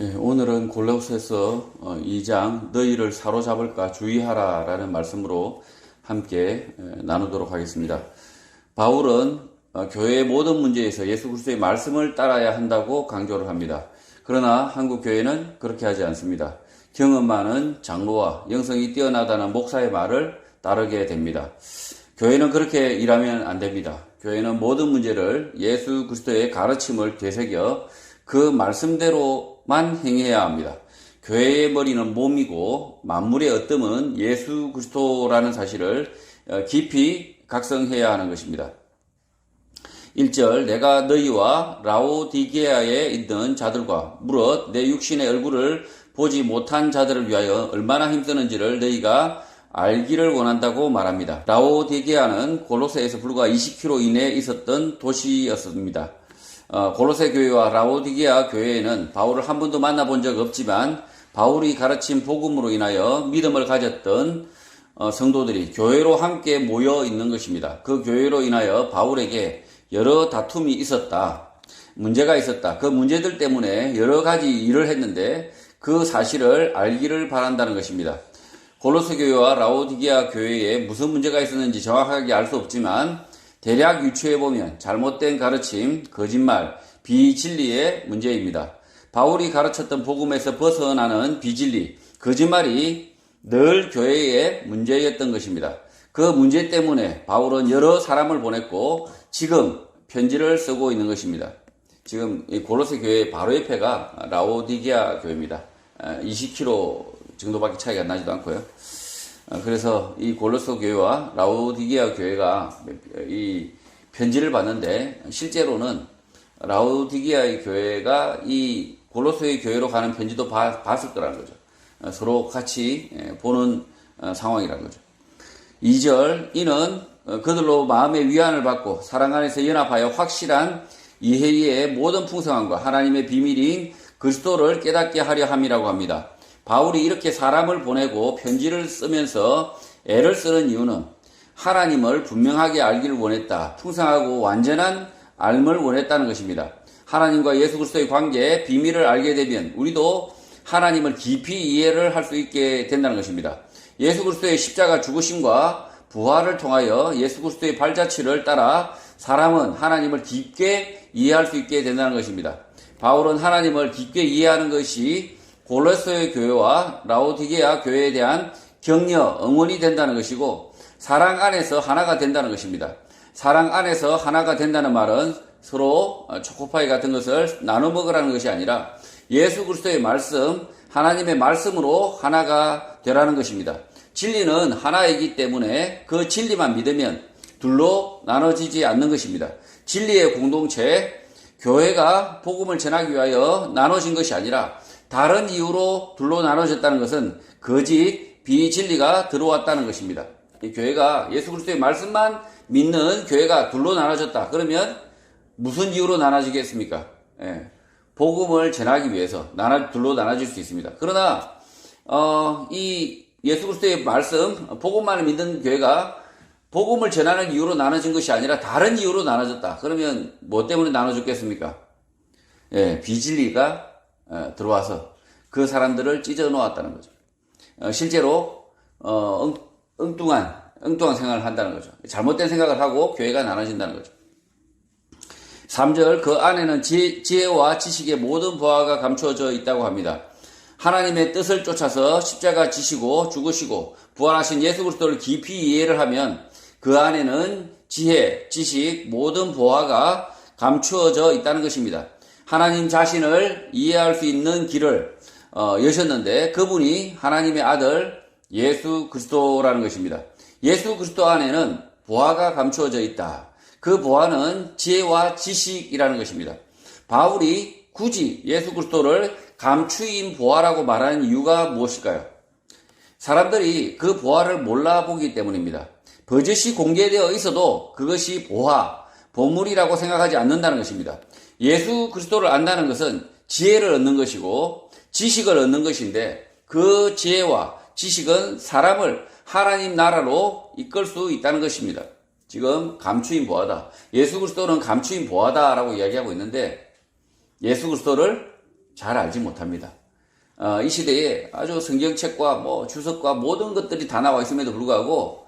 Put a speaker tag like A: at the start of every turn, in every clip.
A: 오늘은 골로새서 2장 너희를 사로잡을까 주의하라 라는 말씀으로 함께 나누도록 하겠습니다. 바울은 교회의 모든 문제에서 예수 그리스도의 말씀을 따라야 한다고 강조를 합니다. 그러나 한국 교회는 그렇게 하지 않습니다. 경험 많은 장로와 영성이 뛰어나다는 목사의 말을 따르게 됩니다. 교회는 그렇게 일하면 안 됩니다. 교회는 모든 문제를 예수 그리스도의 가르침을 되새겨 그 말씀대로만 행해야 합니다. 교회의 머리는 몸이고 만물의 어뜸은 예수 그리스도라는 사실을 깊이 각성해야 하는 것입니다. 1절 내가 너희와 라오디게아에 있는 자들과 무릇 내 육신의 얼굴을 보지 못한 자들을 위하여 얼마나 힘쓰는지를 너희가 알기를 원한다고 말합니다. 라오디게아는 골로새에서 불과 20km 이내에 있었던 도시였습니다. 골로새 교회와 라오디게아 교회에는 바울을 한 번도 만나본 적 없지만 바울이 가르친 복음으로 인하여 믿음을 가졌던 성도들이 교회로 함께 모여 있는 것입니다. 그 교회로 인하여 바울에게 여러 다툼이 있었다. 문제가 있었다. 그 문제들 때문에 여러 가지 일을 했는데 그 사실을 알기를 바란다는 것입니다. 골로새 교회와 라오디게아 교회에 무슨 문제가 있었는지 정확하게 알 수 없지만 대략 유추해보면 잘못된 가르침, 거짓말, 비진리의 문제입니다. 바울이 가르쳤던 복음에서 벗어나는 비진리, 거짓말이 늘 교회의 문제였던 것입니다. 그 문제 때문에 바울은 여러 사람을 보냈고 지금 편지를 쓰고 있는 것입니다. 지금 이 골로새 교회 바로 옆에가 라오디게아 교회입니다. 20km 정도밖에 차이가 나지도 않고요. 그래서 이 골로새 교회와 라오디게아 교회가 이 편지를 받는데 실제로는 라오디게아의 교회가 이 골로새의 교회로 가는 편지도 봤을 거라는 거죠. 서로 같이 보는 상황이라는 거죠. 2절 이는 그들로 마음의 위안을 받고 사랑 안에서 연합하여 확실한 이해의 모든 풍성함과 하나님의 비밀인 그리스도를 깨닫게 하려 함이라고 합니다. 바울이 이렇게 사람을 보내고 편지를 쓰면서 애를 쓰는 이유는 하나님을 분명하게 알기를 원했다. 풍성하고 완전한 알을 원했다는 것입니다. 하나님과 예수 그리스도의 관계에 비밀을 알게 되면 우리도 하나님을 깊이 이해를 할 수 있게 된다는 것입니다. 예수 그리스도의 십자가 죽으심과 부활을 통하여 예수 그리스도의 발자취를 따라 사람은 하나님을 깊게 이해할 수 있게 된다는 것입니다. 바울은 하나님을 깊게 이해하는 것이 골로새 교회와 라오디게아 교회에 대한 격려, 응원이 된다는 것이고 사랑 안에서 하나가 된다는 것입니다. 사랑 안에서 하나가 된다는 말은 서로 초코파이 같은 것을 나눠 먹으라는 것이 아니라 예수 그리스도의 말씀, 하나님의 말씀으로 하나가 되라는 것입니다. 진리는 하나이기 때문에 그 진리만 믿으면 둘로 나눠지지 않는 것입니다. 진리의 공동체, 교회가 복음을 전하기 위하여 나눠진 것이 아니라 다른 이유로 둘로 나눠졌다는 것은 거짓, 비진리가 들어왔다는 것입니다. 이 교회가 예수 그리스도의 말씀만 믿는 교회가 둘로 나눠졌다. 그러면 무슨 이유로 나눠지겠습니까? 복음을 전하기 위해서 둘로 나눠질 수 있습니다. 그러나 이 예수 그리스도의 말씀, 복음만을 믿는 교회가 복음을 전하는 이유로 나눠진 것이 아니라 다른 이유로 나눠졌다. 그러면 뭐 때문에 나눠졌겠습니까? 비진리가 들어와서 그 사람들을 찢어 놓았다는 거죠. 실제로 엉뚱한 생각을 한다는 거죠. 잘못된 생각을 하고 교회가 나눠진다는 거죠. 3절 그 안에는 지혜와 지식의 모든 보화가 감추어져 있다고 합니다. 하나님의 뜻을 쫓아서 십자가 지시고 죽으시고 부활하신 예수 그리스도를 깊이 이해를 하면 그 안에는 지혜, 지식, 모든 보화가 감추어져 있다는 것입니다. 하나님 자신을 이해할 수 있는 길을 여셨는데 그분이 하나님의 아들 예수 그리스도라는 것입니다. 예수 그리스도 안에는 보화가 감추어져 있다. 그 보화는 지혜와 지식이라는 것입니다. 바울이 굳이 예수 그리스도를 감추인 보화라고 말하는 이유가 무엇일까요? 사람들이 그 보화를 몰라보기 때문입니다. 버젓이 공개되어 있어도 그것이 보화, 보물이라고 생각하지 않는다는 것입니다. 예수 그리스도를 안다는 것은 지혜를 얻는 것이고 지식을 얻는 것인데 그 지혜와 지식은 사람을 하나님 나라로 이끌 수 있다는 것입니다. 지금 감추인 보화다. 예수 그리스도는 감추인 보화다라고 이야기하고 있는데 예수 그리스도를 잘 알지 못합니다. 이 시대에 아주 성경책과 뭐 주석과 모든 것들이 다 나와 있음에도 불구하고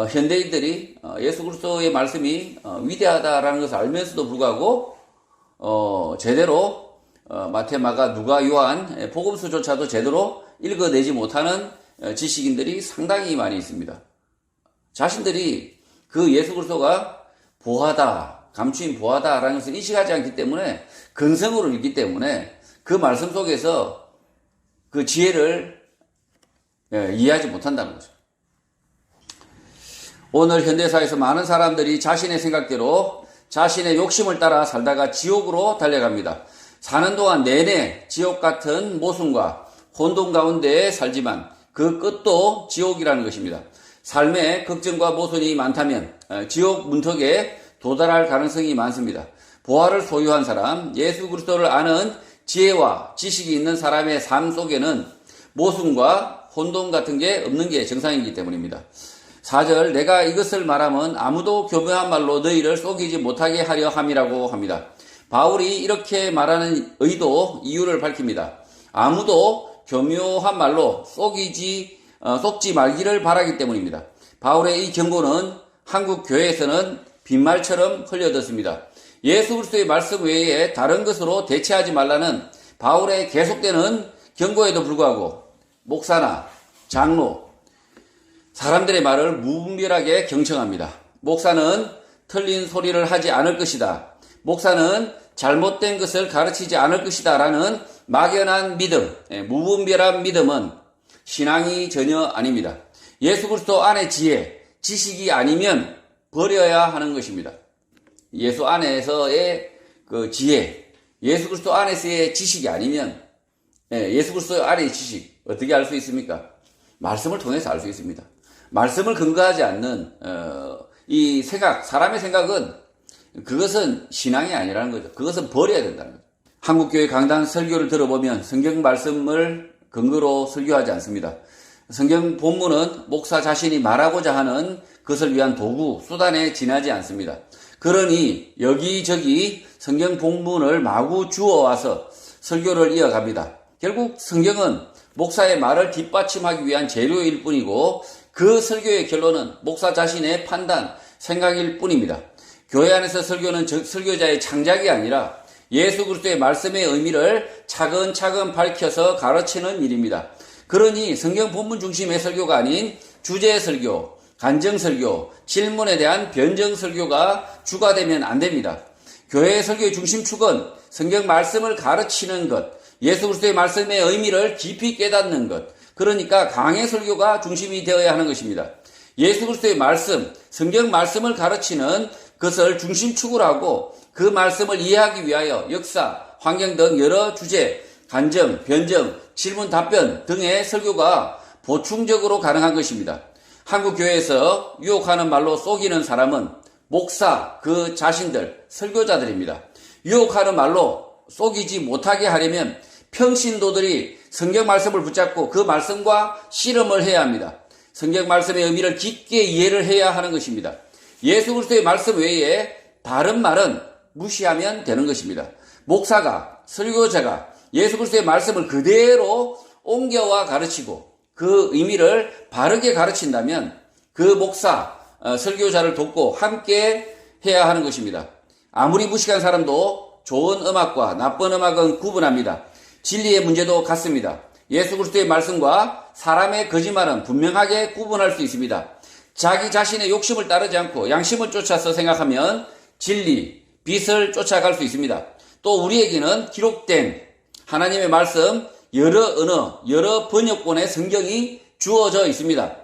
A: 현대인들이 예수 그리스도의 말씀이 위대하다라는 것을 알면서도 불구하고 제대로 마태, 마가, 누가, 요한 복음서조차도 제대로 읽어내지 못하는 지식인들이 상당히 많이 있습니다. 자신들이 그 예수 그리스도가 보하다, 감추인 보하다라는 것을 인식하지 않기 때문에 근성으로 읽기 때문에 그 말씀 속에서 그 지혜를 이해하지 못한다는 거죠. 오늘 현대사에서 많은 사람들이 자신의 생각대로 자신의 욕심을 따라 살다가 지옥으로 달려갑니다. 사는 동안 내내 지옥 같은 모순과 혼돈 가운데 살지만 그 끝도 지옥이라는 것입니다. 삶에 걱정과 모순이 많다면 지옥 문턱에 도달할 가능성이 많습니다. 보화를 소유한 사람, 예수 그리스도를 아는 지혜와 지식이 있는 사람의 삶 속에는 모순과 혼돈 같은 게 없는 게 정상이기 때문입니다. 4절, 내가 이것을 말하면 아무도 교묘한 말로 너희를 속이지 못하게 하려 함이라고 합니다. 바울이 이렇게 말하는 의도, 이유를 밝힙니다. 아무도 교묘한 말로 속지 말기를 바라기 때문입니다. 바울의 이 경고는 한국 교회에서는 빈말처럼 흘려듣습니다. 예수 그리스도의 말씀 외에 다른 것으로 대체하지 말라는 바울의 계속되는 경고에도 불구하고 목사나 장로, 사람들의 말을 무분별하게 경청합니다. 목사는 틀린 소리를 하지 않을 것이다. 목사는 잘못된 것을 가르치지 않을 것이다. 라는 막연한 믿음, 무분별한 믿음은 신앙이 전혀 아닙니다. 예수 그리스도 안의 지혜, 지식이 아니면 버려야 하는 것입니다. 예수 안에서의 그 지혜, 예수 그리스도 안에서의 지식이 아니면, 예수 그리스도 안의 지식, 어떻게 알 수 있습니까? 말씀을 통해서 알 수 있습니다. 말씀을 근거하지 않는, 이 생각, 사람의 생각은, 그것은 신앙이 아니라는 거죠. 그것은 버려야 된다는 거죠. 한국교회 강단 설교를 들어보면 성경 말씀을 근거로 설교하지 않습니다. 성경 본문은 목사 자신이 말하고자 하는 것을 위한 도구, 수단에 지나지 않습니다. 그러니 여기저기 성경 본문을 마구 주워와서 설교를 이어갑니다. 결국 성경은 목사의 말을 뒷받침하기 위한 재료일 뿐이고 그 설교의 결론은 목사 자신의 판단, 생각일 뿐입니다. 교회 안에서 설교는 설교자의 창작이 아니라 예수 그리스도의 말씀의 의미를 차근차근 밝혀서 가르치는 일입니다. 그러니 성경 본문 중심의 설교가 아닌 주제 설교, 간증 설교, 질문에 대한 변정 설교가 주가 되면 안 됩니다. 교회의 설교의 중심축은 성경 말씀을 가르치는 것, 예수 그리스도의 말씀의 의미를 깊이 깨닫는 것, 그러니까 강해 설교가 중심이 되어야 하는 것입니다. 예수 그리스도의 말씀, 성경 말씀을 가르치는 것을 중심축으로 하고 그 말씀을 이해하기 위하여 역사, 환경 등 여러 주제, 간증, 변정, 질문, 답변 등의 설교가 보충적으로 가능한 것입니다. 한국 교회에서 유혹하는 말로 속이는 사람은 목사, 그 자신들, 설교자들입니다. 유혹하는 말로 속이지 못하게 하려면 평신도들이 성경 말씀을 붙잡고 그 말씀과 씨름을 해야 합니다. 성경 말씀의 의미를 깊게 이해를 해야 하는 것입니다. 예수 그리스도의 말씀 외에 다른 말은 무시하면 되는 것입니다. 목사가, 설교자가 예수 그리스도의 말씀을 그대로 옮겨와 가르치고 그 의미를 바르게 가르친다면 그 목사, 설교자를 돕고 함께 해야 하는 것입니다. 아무리 무식한 사람도 좋은 음악과 나쁜 음악은 구분합니다. 진리의 문제도 같습니다. 예수 그리스도의 말씀과 사람의 거짓말은 분명하게 구분할 수 있습니다. 자기 자신의 욕심을 따르지 않고 양심을 쫓아서 생각하면 진리, 빛을 쫓아갈 수 있습니다. 또 우리에게는 기록된 하나님의 말씀, 여러 언어, 여러 번역본의 성경이 주어져 있습니다.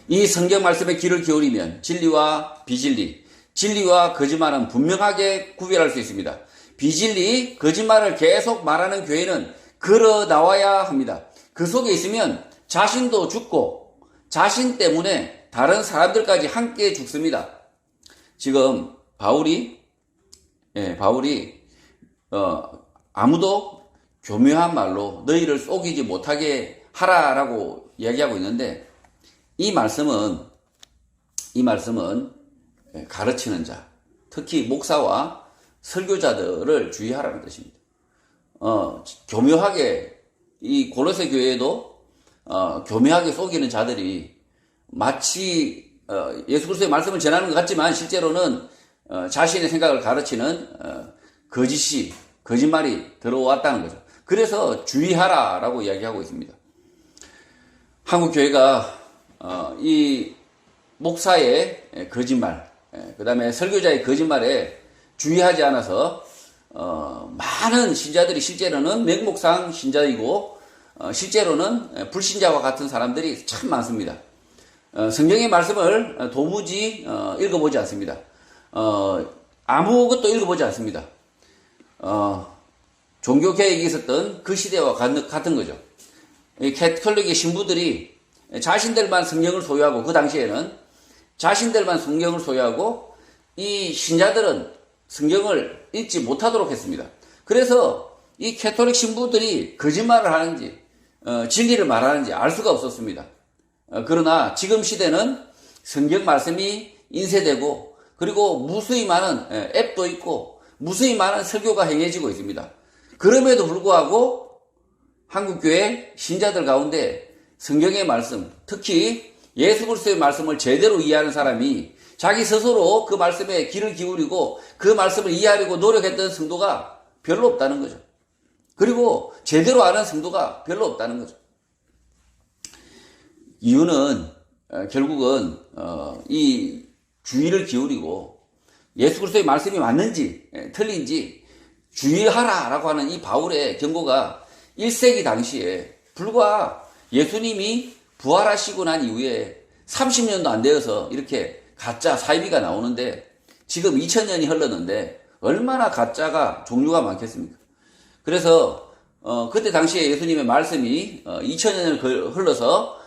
A: 이 성경 말씀에 귀를 기울이면 진리와 비진리, 진리와 거짓말은 분명하게 구별할 수 있습니다. 비진리, 거짓말을 계속 말하는 교회는 걸어 나와야 합니다. 그 속에 있으면 자신도 죽고 자신 때문에 다른 사람들까지 함께 죽습니다. 지금 바울이 아무도 교묘한 말로 너희를 속이지 못하게 하라라고 이야기하고 있는데 이 말씀은 가르치는 자, 특히 목사와 설교자들을 주의하라는 뜻입니다. 교묘하게 이 골로새 교회에도 교묘하게 속이는 자들이 마치 예수 그리스도의 말씀을 전하는 것 같지만 실제로는 자신의 생각을 가르치는 거짓말이 들어왔다는 거죠. 그래서 주의하라라고 이야기하고 있습니다. 한국 교회가 이 목사의 거짓말, 그 다음에 설교자의 거짓말에 주의하지 않아서 많은 신자들이 실제로는 맹목상 신자이고 실제로는 불신자와 같은 사람들이 참 많습니다. 성경의 말씀을 도무지 읽어보지 않습니다. 아무것도 읽어보지 않습니다. 종교개혁이 있었던 그 시대와 같은 거죠. 이 캐톨릭의 신부들이 자신들만 성경을 소유하고, 그 당시에는 자신들만 성경을 소유하고 이 신자들은 성경을 읽지 못하도록 했습니다. 그래서 이 캐톨릭 신부들이 거짓말을 하는지 진리를 말하는지 알 수가 없었습니다. 그러나 지금 시대는 성경 말씀이 인쇄되고, 그리고 무수히 많은 앱도 있고 무수히 많은 설교가 행해지고 있습니다. 그럼에도 불구하고 한국교회 신자들 가운데 성경의 말씀, 특히 예수 그리스도의 말씀을 제대로 이해하는 사람이 자기 스스로 그 말씀에 귀를 기울이고 그 말씀을 이해하려고 노력했던 성도가 별로 없다는 거죠. 그리고 제대로 아는 성도가 별로 없다는 거죠. 이유는 결국은 이 주의를 기울이고 예수 그리스도의 말씀이 맞는지 틀린지 주의하라라고 하는 이 바울의 경고가 1세기 당시에 불과 예수님이 부활하시고 난 이후에 30년도 안 되어서 이렇게 가짜 사이비가 나오는데, 지금 2000년이 흘렀는데 얼마나 가짜가 종류가 많겠습니까? 그래서 그때 당시에 예수님의 말씀이 2000년을 흘러서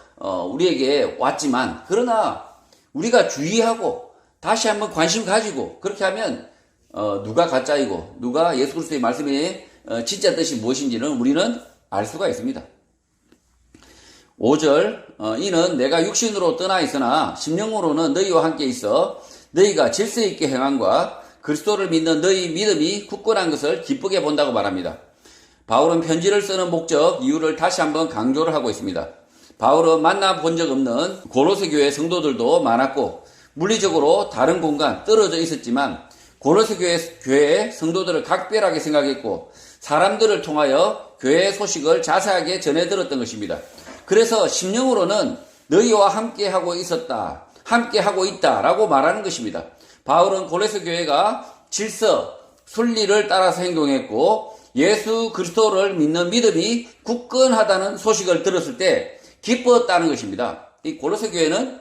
A: 우리에게 왔지만, 그러나 우리가 주의하고 다시 한번 관심 가지고 그렇게 하면 누가 가짜이고 누가 예수 그리스도의 말씀의 진짜 뜻이 무엇인지는 우리는 알 수가 있습니다. 5절, 이는 내가 육신으로 떠나 있으나 심령으로는 너희와 함께 있어 너희가 질서 있게 행함과 그리스도를 믿는 너희 믿음이 굳건한 것을 기쁘게 본다고 말합니다. 바울은 편지를 쓰는 목적, 이유를 다시 한번 강조를 하고 있습니다. 바울은 만나본 적 없는 골로새 교회 성도들도 많았고 물리적으로 다른 공간 떨어져 있었지만 골로새 교회의 성도들을 각별하게 생각했고 사람들을 통하여 교회의 소식을 자세하게 전해 들었던 것입니다. 그래서 심령으로는 너희와 함께하고 있었다, 함께하고 있다라고 말하는 것입니다. 바울은 골로새 교회가 질서, 순리를 따라서 행동했고 예수 그리스도를 믿는 믿음이 굳건하다는 소식을 들었을 때 기뻤다는 것입니다. 이 골로새 교회는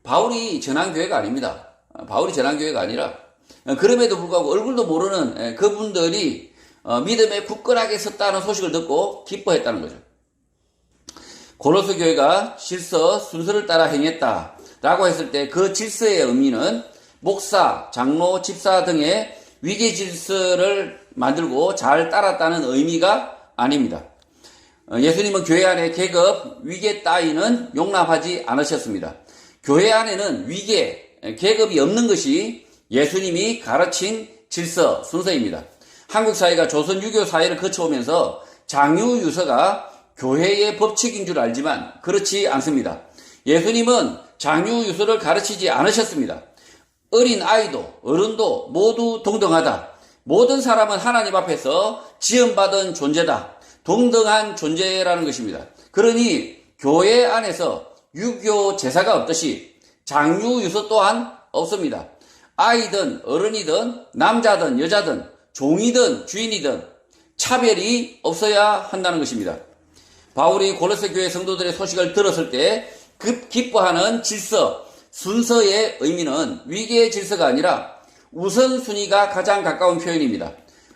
A: 바울이 전한 교회가 아닙니다. 바울이 전한 교회가 아니라 그럼에도 불구하고 얼굴도 모르는 그분들이 믿음에 굳건하게 섰다는 소식을 듣고 기뻐했다는 거죠. 골로새 교회가 질서, 순서를 따라 행했다라고 했을 때 그 질서의 의미는 목사, 장로, 집사 등의 위계 질서를 만들고 잘 따랐다는 의미가 아닙니다. 예수님은 교회 안에 계급, 위계 따위는 용납하지 않으셨습니다. 교회 안에는 위계, 계급이 없는 것이 예수님이 가르친 질서, 순서입니다. 한국 사회가 조선 유교 사회를 거쳐오면서 장유유서가 교회의 법칙인 줄 알지만 그렇지 않습니다. 예수님은 장유유서를 가르치지 않으셨습니다. 어린 아이도 어른도 모두 동등하다. 모든 사람은 하나님 앞에서 지음받은 존재다. 동등한 존재라는 것입니다. 그러니 교회 안에서 유교 제사가 없듯이 장유유서 또한 없습니다. 아이든 어른이든 남자든 여자든 종이든 주인이든 차별이 없어야 한다는 것입니다. 바울이 골로새 교회 성도들의 소식을 들었을 때 기뻐하는 질서, 순서의 의미는 위계의 질서가 아니라 우선순위가 가장 가까운 표현입니다.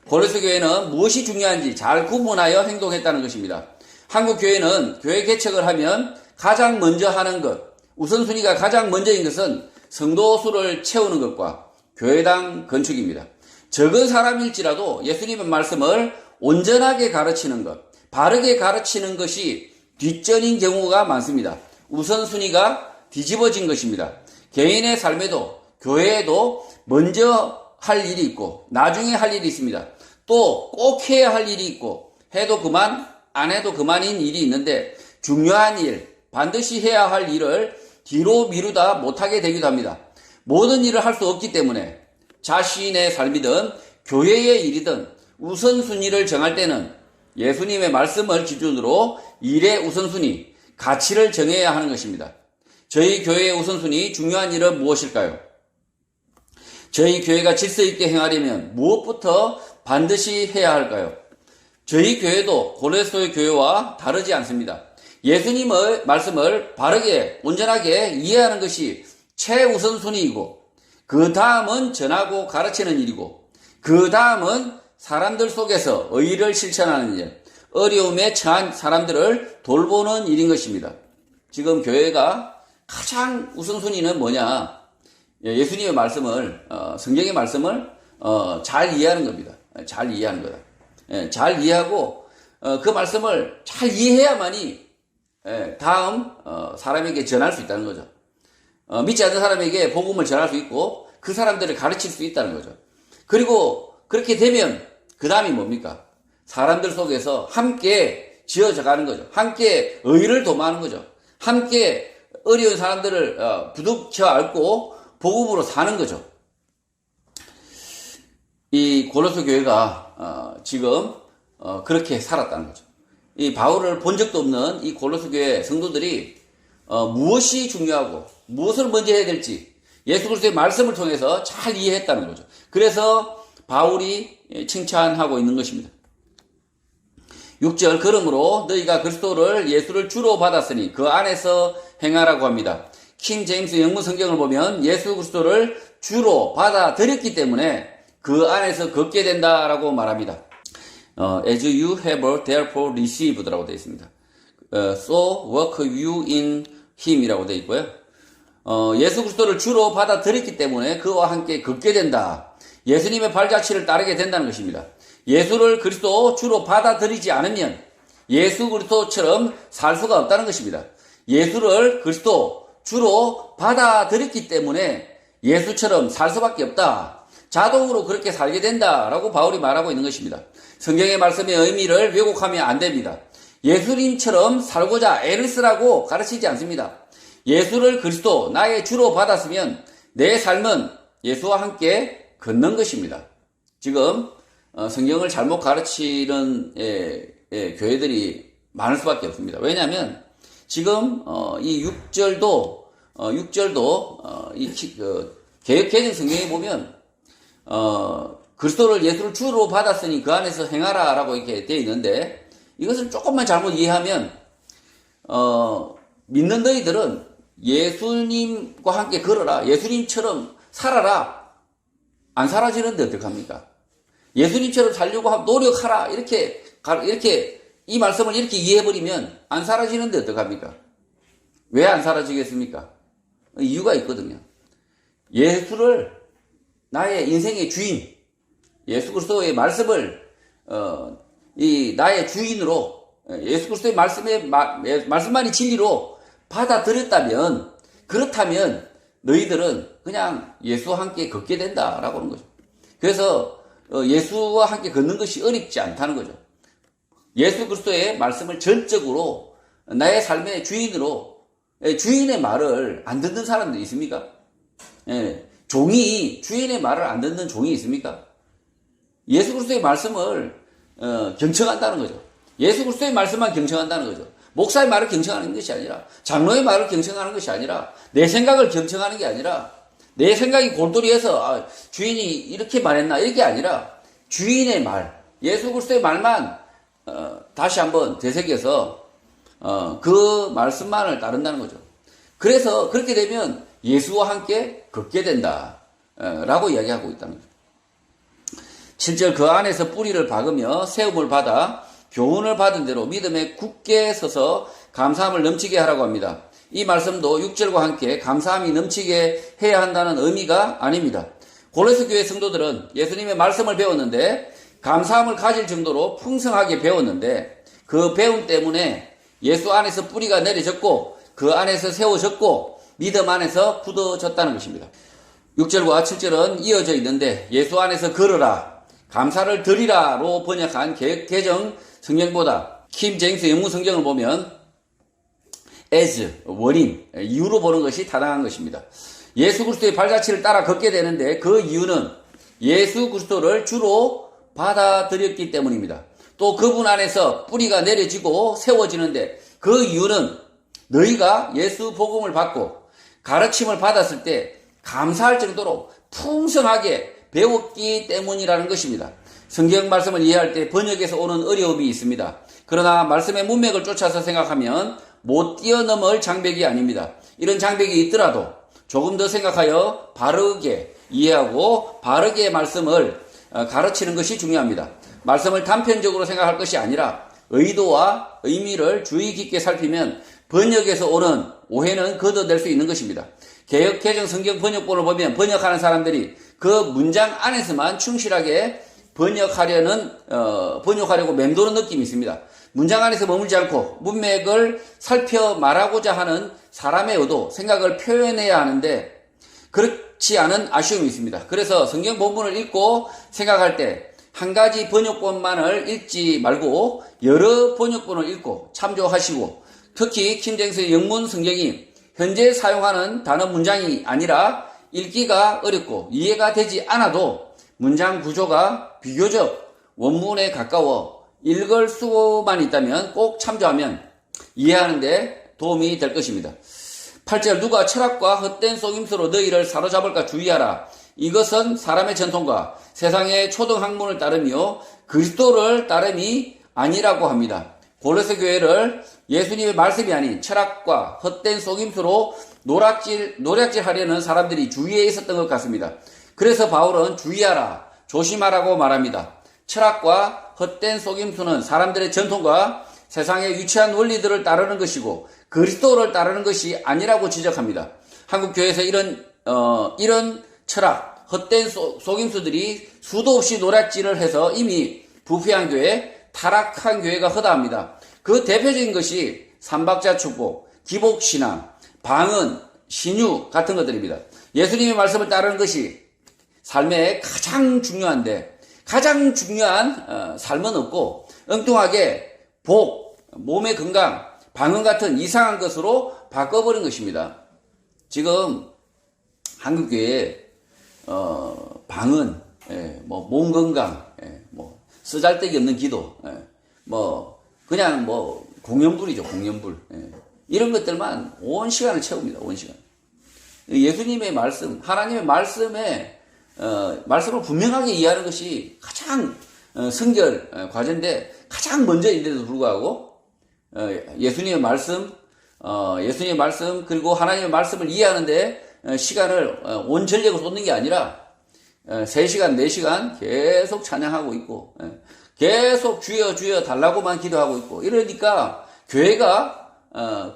A: 골로새 교회는 무엇이 중요한지 잘 구분하여 행동했다는 것입니다. 한국 교회는 교회 개척을 하면 가장 먼저 하는 것, 우선순위가 가장 먼저인 것은 성도 수를 채우는 것과 교회당 건축입니다. 적은 사람일지라도 예수님의 말씀을 온전하게 가르치는 것, 바르게 가르치는 것이 뒷전인 경우가 많습니다. 우선순위가 뒤집어진 것입니다. 개인의 삶에도 교회에도 먼저 할 일이 있고 나중에 할 일이 있습니다. 또 꼭 해야 할 일이 있고 해도 그만, 안 해도 그만인 일이 있는데 중요한 일, 반드시 해야 할 일을 뒤로 미루다 못하게 되기도 합니다. 모든 일을 할 수 없기 때문에 자신의 삶이든 교회의 일이든 우선순위를 정할 때는 예수님의 말씀을 기준으로 일의 우선순위, 가치를 정해야 하는 것입니다. 저희 교회의 우선순위, 중요한 일은 무엇일까요? 저희 교회가 질서 있게 행하려면 무엇부터 반드시 해야 할까요? 저희 교회도 고레스도의 교회와 다르지 않습니다. 예수님의 말씀을 바르게, 온전하게 이해하는 것이 최우선순위이고, 그 다음은 전하고 가르치는 일이고, 그 다음은 사람들 속에서 의의를 실천하는 일, 어려움에 처한 사람들을 돌보는 일인 것입니다. 지금 교회가 가장 우선순위는 뭐냐? 예수님의 말씀을, 성경의 말씀을 잘 이해하는 겁니다. 잘 이해하는 거다. 잘 이해하고 그 말씀을 잘 이해해야만이 다음 사람에게 전할 수 있다는 거죠. 믿지 않는 사람에게 복음을 전할 수 있고 그 사람들을 가르칠 수 있다는 거죠. 그리고 그렇게 되면 그 다음이 뭡니까? 사람들 속에서 함께 지어져 가는 거죠. 함께 의를 도모하는 거죠. 함께 어려운 사람들을 부둥켜 안고 복음으로 사는 거죠. 이 고로스 교회가 지금 그렇게 살았다는 거죠. 이 바울을 본 적도 없는 이 고로스 교회 성도들이 무엇이 중요하고 무엇을 먼저 해야 될지 예수 그리스도의 말씀을 통해서 잘 이해했다는 거죠. 그래서 바울이 칭찬하고 있는 것입니다. 6절, 그러므로 너희가 그리스도를 예수를 주로 받았으니 그 안에서 행하라고 합니다. 킹 제임스 영문 성경을 보면 예수 그리스도를 주로 받아들였기 때문에 그 안에서 걷게 된다라고 말합니다. As you have therefore received라고 되어 있습니다. So walk you in him이라고 되어 있고요. 예수 그리스도를 주로 받아들였기 때문에 그와 함께 걷게 된다. 예수님의 발자취를 따르게 된다는 것입니다. 예수를 그리스도 주로 받아들이지 않으면 예수 그리스도처럼 살 수가 없다는 것입니다. 예수를 그리스도 주로 받아들였기 때문에 예수처럼 살 수밖에 없다. 자동으로 그렇게 살게 된다라고 바울이 말하고 있는 것입니다. 성경의 말씀의 의미를 왜곡하면 안 됩니다. 예수님처럼 살고자 애를 쓰라고 가르치지 않습니다. 예수를 그리스도, 나의 주로 받았으면 내 삶은 예수와 함께 걷는 것입니다. 지금 성경을 잘못 가르치는 교회들이 많을 수밖에 없습니다. 왜냐하면 지금 이 6절도 개역 개정 성경에 보면 그리스도를 예수를 주로 받았으니 그 안에서 행하라라고 이렇게 되어 있는데 이것을 조금만 잘못 이해하면 믿는 너희들은 예수님과 함께 걸어라, 예수님처럼 살아라, 안 살아지는데 어떡합니까? 예수님처럼 살려고 노력하라, 이렇게 이 말씀을 이렇게 이해해버리면 안 사라지는데 어떡합니까? 왜 안 사라지겠습니까? 이유가 있거든요. 예수를 나의 인생의 주인, 예수 그리스도의 말씀을 나의 주인으로, 예수 그리스도의 말씀만이 진리로 받아들였다면, 그렇다면 너희들은 그냥 예수와 함께 걷게 된다라고 하는 거죠. 그래서 예수와 함께 걷는 것이 어렵지 않다는 거죠. 예수 그리스도의 말씀을 전적으로 나의 삶의 주인으로, 주인의 말을 안 듣는 사람들이 있습니까? 종이, 주인의 말을 안 듣는 종이 있습니까? 예수 그리스도의 말씀을 경청한다는 거죠. 예수 그리스도의 말씀만 경청한다는 거죠. 목사의 말을 경청하는 것이 아니라, 장로의 말을 경청하는 것이 아니라, 내 생각을 경청하는 게 아니라, 내 생각이 골똘히해서 주인이 이렇게 말했나 이게 아니라 주인의 말, 예수 그리스도의 말만 다시 한번 되새겨서 그 말씀만을 따른다는 거죠. 그래서 그렇게 되면 예수와 함께 걷게 된다 라고 이야기하고 있다는 거죠. 7절, 그 안에서 뿌리를 박으며 세움을 받아 교훈을 받은 대로 믿음에 굳게 서서 감사함을 넘치게 하라고 합니다. 이 말씀도 6절과 함께 감사함이 넘치게 해야 한다는 의미가 아닙니다. 고레스 교회 성도들은 예수님의 말씀을 배웠는데 감사함을 가질 정도로 풍성하게 배웠는데 그 배움 때문에 예수 안에서 뿌리가 내려졌고 그 안에서 세워졌고 믿음 안에서 굳어졌다는 것입니다. 6절과 7절은 이어져 있는데 예수 안에서 걸으라, 감사를 드리라로 번역한 개정 성경보다 킴 제임스 영문 성경을 보면 as, 원인, 이유로 보는 것이 타당한 것입니다. 예수 그리스도의 발자취를 따라 걷게 되는데 그 이유는 예수 그리스도를 주로 받아들였기 때문입니다. 또 그분 안에서 뿌리가 내려지고 세워지는데 그 이유는 너희가 예수 복음을 받고 가르침을 받았을 때 감사할 정도로 풍성하게 배웠기 때문이라는 것입니다. 성경 말씀을 이해할 때 번역에서 오는 어려움이 있습니다. 그러나 말씀의 문맥을 쫓아서 생각하면 못 뛰어넘을 장벽이 아닙니다. 이런 장벽이 있더라도 조금 더 생각하여 바르게 이해하고 바르게 말씀을 가르치는 것이 중요합니다. 말씀을 단편적으로 생각할 것이 아니라 의도와 의미를 주의 깊게 살피면 번역에서 오는 오해는 걷어낼 수 있는 것입니다. 개역 개정 성경 번역본을 보면 번역하는 사람들이 그 문장 안에서만 충실하게 번역하려고 맴도는 느낌이 있습니다. 문장 안에서 머물지 않고 문맥을 살펴 말하고자 하는 사람의 의도, 생각을 표현해야 하는데 그렇지 않은 아쉬움이 있습니다. 그래서 성경 본문을 읽고 생각할 때 한 가지 번역본만을 읽지 말고 여러 번역본을 읽고 참조하시고 특히 킹제임스 영문 성경이 현재 사용하는 단어 문장이 아니라 읽기가 어렵고 이해가 되지 않아도 문장 구조가 비교적 원문에 가까워 읽을 수만 있다면 꼭 참조하면 이해하는 데 도움이 될 것입니다. 8절 누가 철학과 헛된 속임수로 너희를 사로잡을까 주의하라. 이것은 사람의 전통과 세상의 초등학문을 따르며 그리스도를 따름이 아니라고 합니다. 골로새 교회를 예수님의 말씀이 아닌 철학과 헛된 속임수로 노략질하려는 사람들이 주위에 있었던 것 같습니다. 그래서 바울은 주의하라, 조심하라고 말합니다. 철학과 헛된 속임수는 사람들의 전통과 세상의 유치한 원리들을 따르는 것이고 그리스도를 따르는 것이 아니라고 지적합니다. 한국 교회에서 이런 철학, 헛된 속임수들이 수도 없이 노략질을 해서 이미 부패한 교회, 타락한 교회가 허다합니다. 그 대표적인 것이 삼박자 축복, 기복신앙, 방언, 신유 같은 것들입니다. 예수님의 말씀을 따르는 것이 삶에 가장 중요한데 가장 중요한 삶은 없고 엉뚱하게 복, 몸의 건강, 방언 같은 이상한 것으로 바꿔버린 것입니다. 지금 한국교회에 방언, 몸 건강, 쓰잘데기 없는 기도, 그냥 공연불이죠, 공연불. 이런 것들만 온 시간을 채웁니다, 온 시간. 예수님의 말씀, 하나님의 말씀을 분명하게 이해하는 것이 가장 성결 과제인데 가장 먼저인데도 불구하고 예수님의 말씀 그리고 하나님의 말씀을 이해하는데 시간을 온 전력을 쏟는 게 아니라 3시간, 4시간 계속 찬양하고 있고 계속 주여 주여 달라고만 기도하고 있고 이러니까 교회가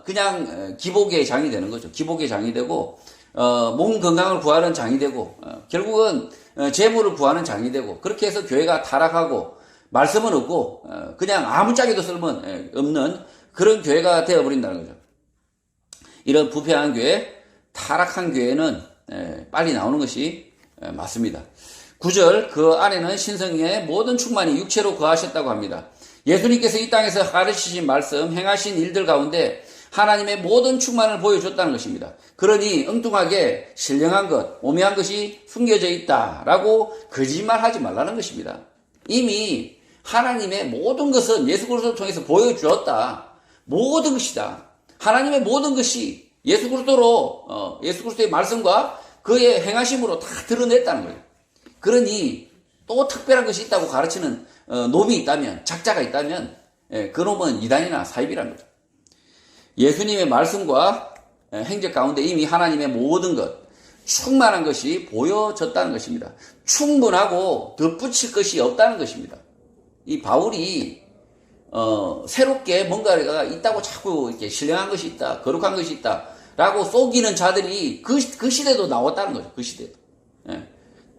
A: 그냥 기복의 장이 되는 거죠. 기복의 장이 되고 몸 건강을 구하는 장이 되고 결국은 재물을 구하는 장이 되고 그렇게 해서 교회가 타락하고 말씀은 없고 그냥 아무짝에도 쓸모없는 그런 교회가 되어버린다는 거죠. 이런 부패한 교회, 타락한 교회는 빨리 나오는 것이 맞습니다. 9절 그 안에는 신성의 모든 충만이 육체로 거하셨다고 합니다. 예수님께서 이 땅에서 가르치신 말씀, 행하신 일들 가운데 하나님의 모든 충만을 보여줬다는 것입니다. 그러니 엉뚱하게 신령한 것, 오묘한 것이 숨겨져 있다라고 거짓말하지 말라는 것입니다. 이미 하나님의 모든 것은 예수 그리스도를 통해서 보여주었다. 모든 것이다. 하나님의 모든 것이 예수 그리스도의 말씀과 그의 행하심으로 다 드러냈다는 거예요. 그러니 또 특별한 것이 있다고 가르치는 놈이 있다면, 작자가 있다면 그 놈은 이단이나 사입이라는 거죠. 예수님의 말씀과 행적 가운데 이미 하나님의 모든 것, 충만한 것이 보여졌다는 것입니다. 충분하고 덧붙일 것이 없다는 것입니다. 이 바울이 새롭게 뭔가가 있다고 자꾸 이렇게 신령한 것이 있다, 거룩한 것이 있다 라고 속이는 자들이 그 시대도 나왔다는 거죠. 그 시대도.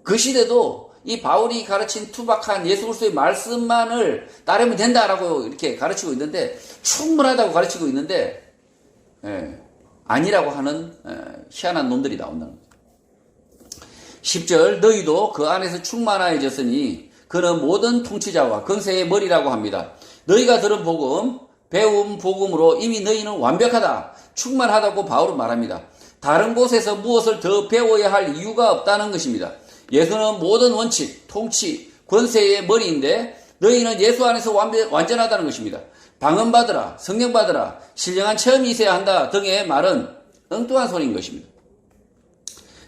A: 그 시대도 이 바울이 가르친 투박한 예수 그리스도의 말씀만을 따르면 된다라고 이렇게 가르치고 있는데, 충분하다고 가르치고 있는데 아니라고 하는 희한한 놈들이 나온다는 거죠. 10절 너희도 그 안에서 충만하여졌으니 그는 모든 통치자와 권세의 머리라고 합니다. 너희가 들은 복음, 배운 복음으로 이미 너희는 완벽하다, 충만하다고 바울은 말합니다. 다른 곳에서 무엇을 더 배워야 할 이유가 없다는 것입니다. 예수는 모든 원칙, 통치, 권세의 머리인데 너희는 예수 안에서 완전하다는 것입니다. 방언 받으라, 성령 받으라, 신령한 체험이 있어야 한다 등의 말은 엉뚱한 소리인 것입니다.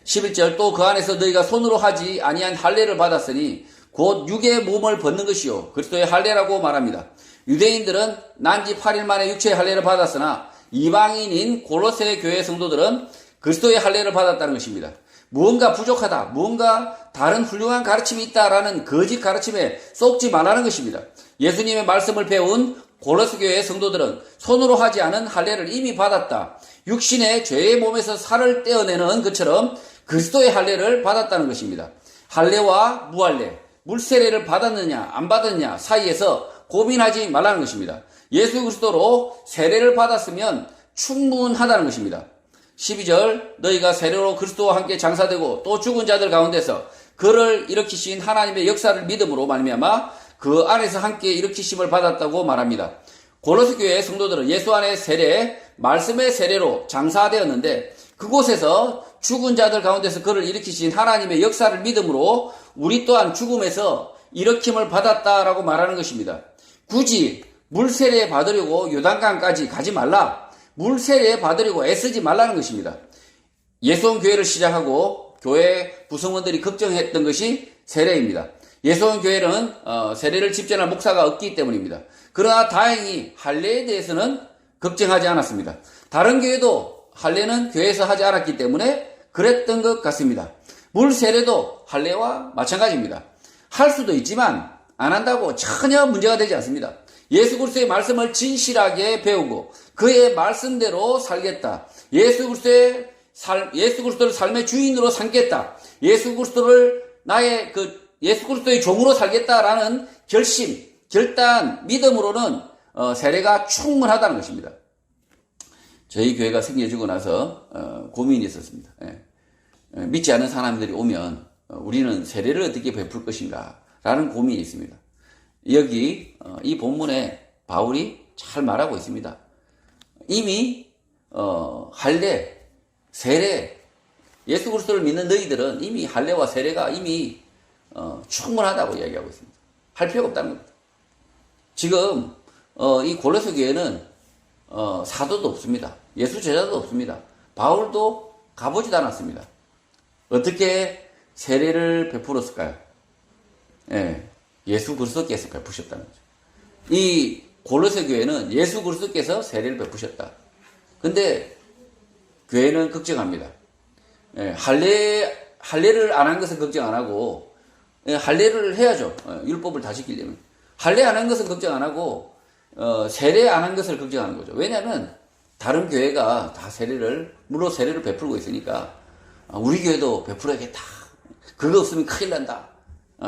A: 11절 또 그 안에서 너희가 손으로 하지 아니한 할례를 받았으니 곧 육의 몸을 벗는 것이요 그리스도의 할례라고 말합니다. 유대인들은 난지 8일 만에 육체의 할례를 받았으나 이방인인 골로새 교회 성도들은 그리스도의 할례를 받았다는 것입니다. 무언가 부족하다, 무언가 다른 훌륭한 가르침이 있다라는 거짓 가르침에 쏙지 말라는 것입니다. 예수님의 말씀을 배운 골로새 교회 성도들은 손으로 하지 않은 할례를 이미 받았다. 육신의 죄의 몸에서 살을 떼어내는 것처럼 그리스도의 할례를 받았다는 것입니다. 할례와 무할례, 물세례를 받았느냐 안 받았느냐 사이에서 고민하지 말라는 것입니다. 예수 그리스도로 세례를 받았으면 충분하다는 것입니다. 12절 너희가 세례로 그리스도와 함께 장사되고 또 죽은 자들 가운데서 그를 일으키신 하나님의 역사를 믿음으로 말미암아 그 안에서 함께 일으키심을 받았다고 말합니다. 골로새 교회 성도들은 예수 안의 세례, 말씀의 세례로 장사되었는데 그곳에서 죽은 자들 가운데서 그를 일으키신 하나님의 역사를 믿음으로 우리 또한 죽음에서 일으킴을 받았다라고 말하는 것입니다. 굳이 물세례 받으려고 요단강까지 가지 말라. 물세례 받으려고 애쓰지 말라는 것입니다. 예수원 교회를 시작하고 교회 구성원들이 걱정했던 것이 세례입니다. 예수원 교회는 세례를 집전할 목사가 없기 때문입니다. 그러나 다행히 할례에 대해서는 걱정하지 않았습니다. 다른 교회도 할례는 교회에서 하지 않았기 때문에 그랬던 것 같습니다. 물세례도 할례와 마찬가지입니다. 할 수도 있지만 안 한다고 전혀 문제가 되지 않습니다. 예수 그리스도의 말씀을 진실하게 배우고 그의 말씀대로 살겠다. 예수 그리스도를 삶의 주인으로 삼겠다. 예수 그리스도를 예수 그리스도의 종으로 살겠다라는 결심, 결단, 믿음으로는 세례가 충분하다는 것입니다. 저희 교회가 생겨지고 나서 고민이 있었습니다. 믿지 않는 사람들이 오면 우리는 세례를 어떻게 베풀 것인가 라는 고민이 있습니다. 여기 이 본문에 바울이 잘 말하고 있습니다. 이미 할례, 세례, 예수 그리스도를 믿는 너희들은 이미 할례와 세례가 이미 충분하다고 이야기하고 있습니다. 할 필요가 없다는 겁니다. 지금 이 골로새 교회는 사도도 없습니다. 예수 제자도 없습니다. 바울도 가보지도 않았습니다. 어떻게 세례를 베풀었을까요? 예수 그리스도께서 베푸셨다는 거죠. 이 골로새 교회는 예수 그리스도께서 세례를 베푸셨다. 근데 교회는 걱정합니다. 할례를 안 한 것은 걱정 안 하고 할례를 해야죠. 율법을 다 지키려면. 할례 안 한 것은 걱정 안 하고 세례 안 한 것을 걱정하는 거죠. 왜냐하면 다른 교회가 다 물로 세례를 베풀고 있으니까 우리 교회도 베풀어야겠다. 그거 없으면 큰일 난다.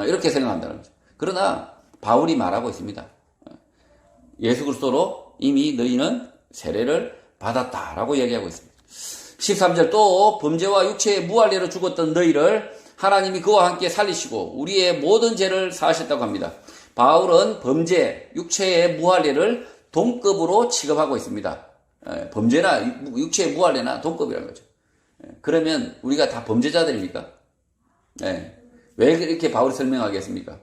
A: 이렇게 생각한다는 거죠. 그러나 바울이 말하고 있습니다. 예수 그리스도로 이미 너희는 세례를 받았다라고 얘기하고 있습니다. 13절 또 범죄와 육체의 무할례로 죽었던 너희를 하나님이 그와 함께 살리시고 우리의 모든 죄를 사하셨다고 합니다. 바울은 범죄, 육체의 무할례를 동급으로 취급하고 있습니다. 범죄나 육체의 무할례나 동급이라는 거죠. 그러면 우리가 다 범죄자들입니까? 왜 이렇게 바울이 설명하겠습니까?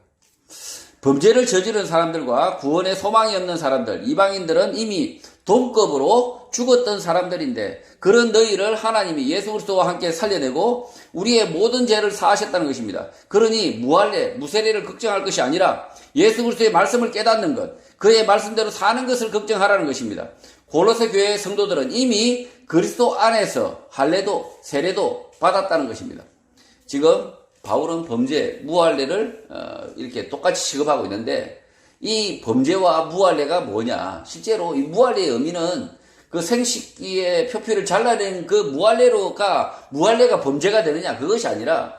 A: 범죄를 저지른 사람들과 구원의 소망이 없는 사람들, 이방인들은 이미 동급으로 죽었던 사람들인데 그런 너희를 하나님이 예수 그리스도와 함께 살려내고 우리의 모든 죄를 사하셨다는 것입니다. 그러니 무할례, 무세례를 걱정할 것이 아니라 예수 그리스도의 말씀을 깨닫는 것, 그의 말씀대로 사는 것을 걱정하라는 것입니다. 골로새 교회의 성도들은 이미 그리스도 안에서 할례도 세례도 받았다는 것입니다. 지금 바울은 범죄, 무할례를 이렇게 똑같이 취급하고 있는데 이 범죄와 무할례가 뭐냐? 실제로 이 무할례의 의미는 그 생식기의 표피를 잘라낸 그 무할례가 범죄가 되느냐? 그것이 아니라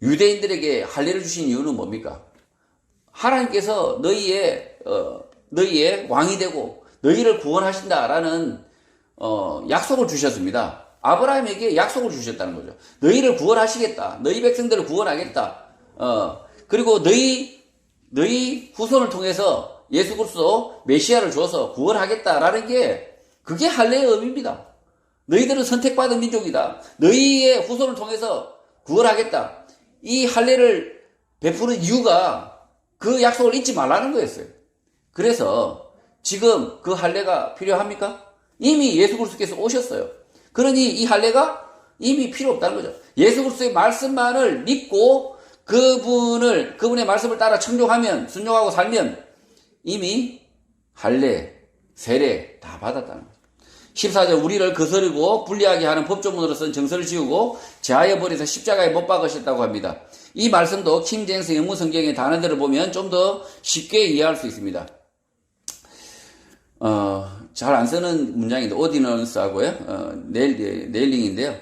A: 유대인들에게 할례를 주신 이유는 뭡니까? 하나님께서 너희의 왕이 되고 너희를 구원하신다라는 약속을 주셨습니다. 아브라함에게 약속을 주셨다는 거죠. 너희를 구원하시겠다. 너희 백성들을 구원하겠다. 그리고 너희 후손을 통해서 예수 그리스도 메시아를 줘서 구원하겠다라는 게 그게 할례의 의미입니다. 너희들은 선택받은 민족이다. 너희의 후손을 통해서 구원하겠다. 이 할례를 베푸는 이유가 그 약속을 잊지 말라는 거였어요. 그래서 지금 그 할례가 필요합니까? 이미 예수 그리스도께서 오셨어요. 그러니 이 할례가 이미 필요 없다는 거죠. 예수 그리스도의 말씀만을 믿고 그분의 말씀을 따라 순종하고 살면 이미 할례, 세례 다 받았다는 거죠. 14절 우리를 거스르고 불리하게 하는 법조문으로 쓴 정서를 지우고 제하여 버려서 십자가에 못 박으셨다고 합니다. 이 말씀도 킹제임스 영문 성경의 단어들을 보면 좀 더 쉽게 이해할 수 있습니다. 잘 안 쓰는 문장인데 오디넌스하고요. 네일링인데요.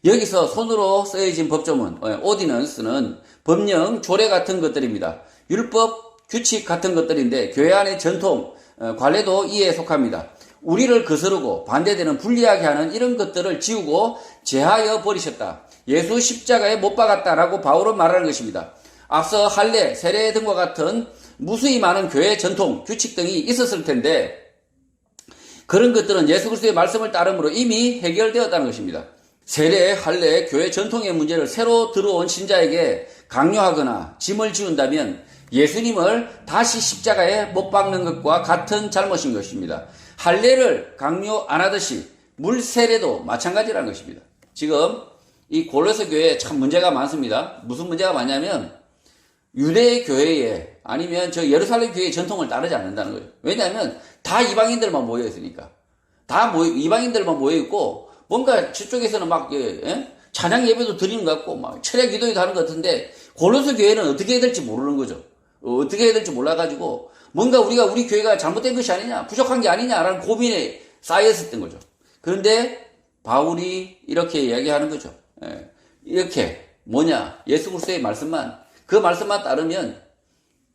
A: 여기서 손으로 쓰여진 법조문, 오디넌스는 법령, 조례 같은 것들입니다. 율법, 규칙 같은 것들인데 교회 안의 전통, 관례도 이에 속합니다. 우리를 거스르고 반대되는 불리하게 하는 이런 것들을 지우고 제하여 버리셨다. 예수 십자가에 못 박았다라고 바울은 말하는 것입니다. 앞서 할례, 세례 등과 같은 무수히 많은 교회 전통, 규칙 등이 있었을 텐데 그런 것들은 예수 그리스도의 말씀을 따름으로 이미 해결되었다는 것입니다. 세례, 할례, 교회 전통의 문제를 새로 들어온 신자에게 강요하거나 짐을 지운다면 예수님을 다시 십자가에 못 박는 것과 같은 잘못인 것입니다. 할례를 강요 안 하듯이 물세례도 마찬가지라는 것입니다. 지금 이 골로새 교회에 참 문제가 많습니다. 무슨 문제가 많냐면 유대 교회에 아니면 저 예루살렘 교회의 전통을 따르지 않는다는 거죠. 왜냐하면 다 이방인들만 모여 있으니까. 이방인들만 모여 있고 뭔가 저쪽에서는 막 찬양 예배도 드리는 것 같고 막 철야 기도도 하는 것 같은데 골로새 교회는 어떻게 해야 될지 모르는 거죠. 어떻게 해야 될지 몰라가지고 뭔가 우리 교회가 잘못된 것이 아니냐, 부족한 게 아니냐라는 고민에 쌓였었던 거죠. 그런데 바울이 이렇게 이야기하는 거죠. 이렇게 예수 그리스도의 말씀만 그 말씀만 따르면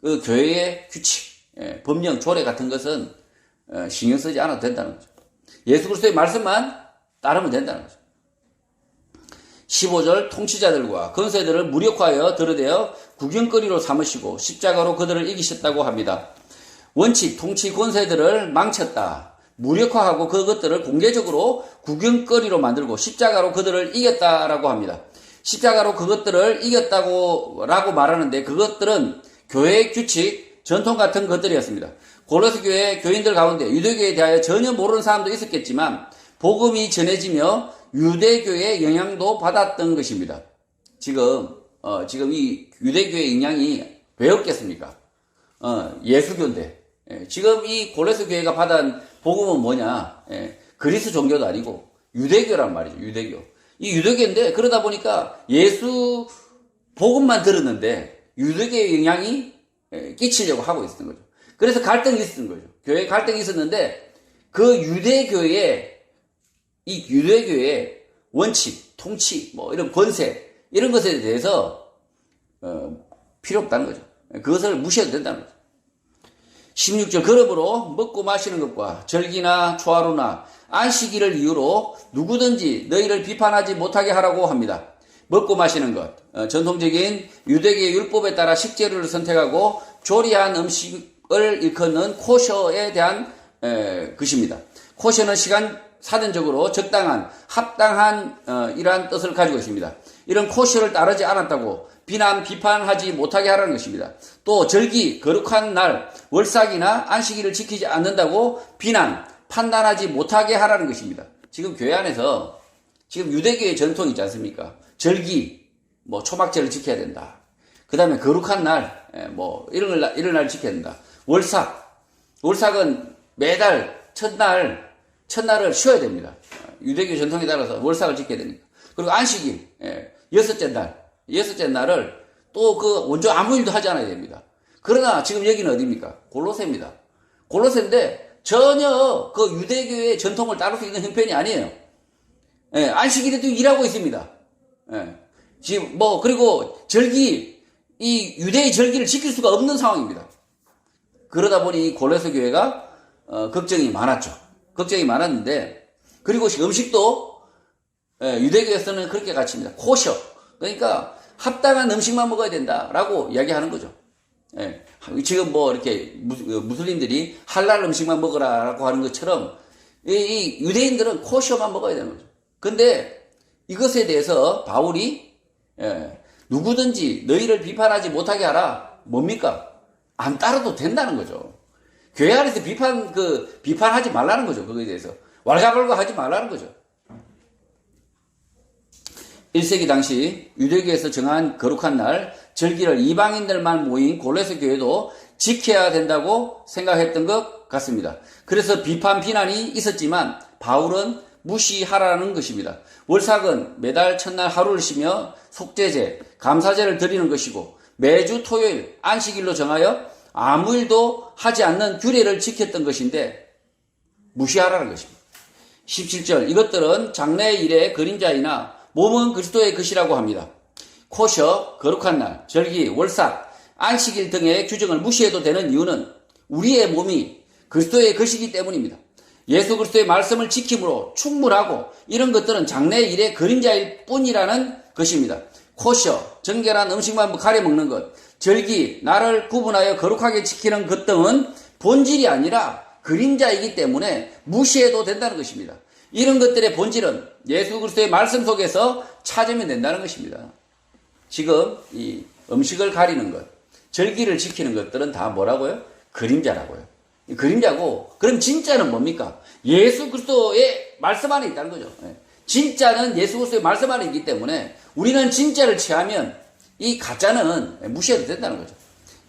A: 그 교회의 규칙, 법령, 조례 같은 것은 신경 쓰지 않아도 된다는 거죠. 예수 그리스도의 말씀만 따르면 된다는 거죠. 15절 통치자들과 권세들을 무력화하여 들어대어 구경거리로 삼으시고 십자가로 그들을 이기셨다고 합니다. 원칙, 통치 권세들을 망쳤다. 무력화하고 그것들을 공개적으로 구경거리로 만들고 십자가로 그들을 이겼다라고 합니다. 십자가로 그것들을 이겼다고 말하는데 그것들은 교회의 규칙, 전통 같은 것들이었습니다. 골로새 교회 교인들 가운데 유대교에 대하여 전혀 모르는 사람도 있었겠지만 복음이 전해지며 유대교의 영향도 받았던 것입니다. 지금 이 유대교의 영향이 왜 없겠습니까? 예수교인데. 지금 이 골로새 교회가 받은 복음은 뭐냐? 그리스 종교도 아니고 유대교란 말이죠. 유대교. 이 유대교인데 그러다 보니까 예수 복음만 들었는데 유대교의 영향이 끼치려고 하고 있었던 거죠. 그래서 갈등이 있었던 거죠. 교회에 갈등이 있었는데 그 유대교의 원칙, 통치, 이런 권세 이런 것에 대해서 필요 없다는 거죠. 그것을 무시해도 된다는 거죠. 16절 그러므로 먹고 마시는 것과 절기나 초하루나 안식일을 이유로 누구든지 너희를 비판하지 못하게 하라고 합니다. 먹고 마시는 것, 전통적인 유대계의 율법에 따라 식재료를 선택하고 조리한 음식을 일컫는 코셔에 대한 것입니다. 코셔는 사전적으로 적당한, 합당한 이러한 뜻을 가지고 있습니다. 이런 코셔를 따르지 않았다고 비판하지 못하게 하라는 것입니다. 또 절기, 거룩한 날, 월삭이나 안식일을 지키지 않는다고 판단하지 못하게 하라는 것입니다. 지금 교회 안에서 지금 유대교의 전통이 있지 않습니까? 절기, 초막절을 지켜야 된다. 그 다음에 거룩한 날, 이런 날 지켜야 된다. 월삭은 매달 첫날을 쉬어야 됩니다. 유대교 전통에 따라서 월삭을 지켜야 되니까. 그리고 안식일, 여섯째 날을 또 원조 아무 일도 하지 않아야 됩니다. 그러나 지금 여기는 어디입니까? 골로새입니다. 골로새인데 전혀 그 유대교의 전통을 따를 수 있는 형편이 아니에요. 안식일에도 일하고 있습니다. 지금 그리고 이 유대의 절기를 지킬 수가 없는 상황입니다. 그러다 보니 골로새 교회가 걱정이 많았죠. 걱정이 많았는데 그리고 음식도 유대교에서는 그렇게 가르칩니다. 코셔. 그러니까 합당한 음식만 먹어야 된다라고 이야기하는 거죠. 예. 지금 뭐 이렇게 무슬림들이 할랄 음식만 먹으라라고 하는 것처럼 이 유대인들은 코셔만 먹어야 되는 거죠. 근데 이것에 대해서 바울이 누구든지 너희를 비판하지 못하게 하라. 뭡니까? 안 따라도 된다는 거죠. 교회 안에서 비판하지 말라는 거죠. 그거에 대해서. 왈가왈부 하지 말라는 거죠. 1세기 당시 유대교에서 정한 거룩한 날, 절기를 이방인들만 모인 골로새 교회도 지켜야 된다고 생각했던 것 같습니다. 그래서 비난이 있었지만 바울은 무시하라는 것입니다. 월삭은 매달 첫날 하루를 쉬며 속죄제, 감사제를 드리는 것이고 매주 토요일 안식일로 정하여 아무 일도 하지 않는 규례를 지켰던 것인데 무시하라는 것입니다. 17절 이것들은 장래의 일의 그림자이나 몸은 그리스도의 것이라고 합니다. 코셔, 거룩한 날, 절기, 월삭, 안식일 등의 규정을 무시해도 되는 이유는 우리의 몸이 그리스도의 것이기 때문입니다. 예수 그리스도의 말씀을 지킴으로 충분하고 이런 것들은 장래의 일의 그림자일 뿐이라는 것입니다. 코셔, 정결한 음식만 가려 먹는 것, 절기, 나를 구분하여 거룩하게 지키는 것 등은 본질이 아니라 그림자이기 때문에 무시해도 된다는 것입니다. 이런 것들의 본질은 예수 그리스도의 말씀 속에서 찾으면 된다는 것입니다. 지금 이 음식을 가리는 것, 절기를 지키는 것들은 다 뭐라고요? 그림자라고요. 그림자고, 그럼 진짜는 뭡니까? 예수 그리스도의 말씀 안에 있다는 거죠. 진짜는 예수 그리스도의 말씀 안에 있기 때문에 우리는 진짜를 취하면 이 가짜는 무시해도 된다는 거죠.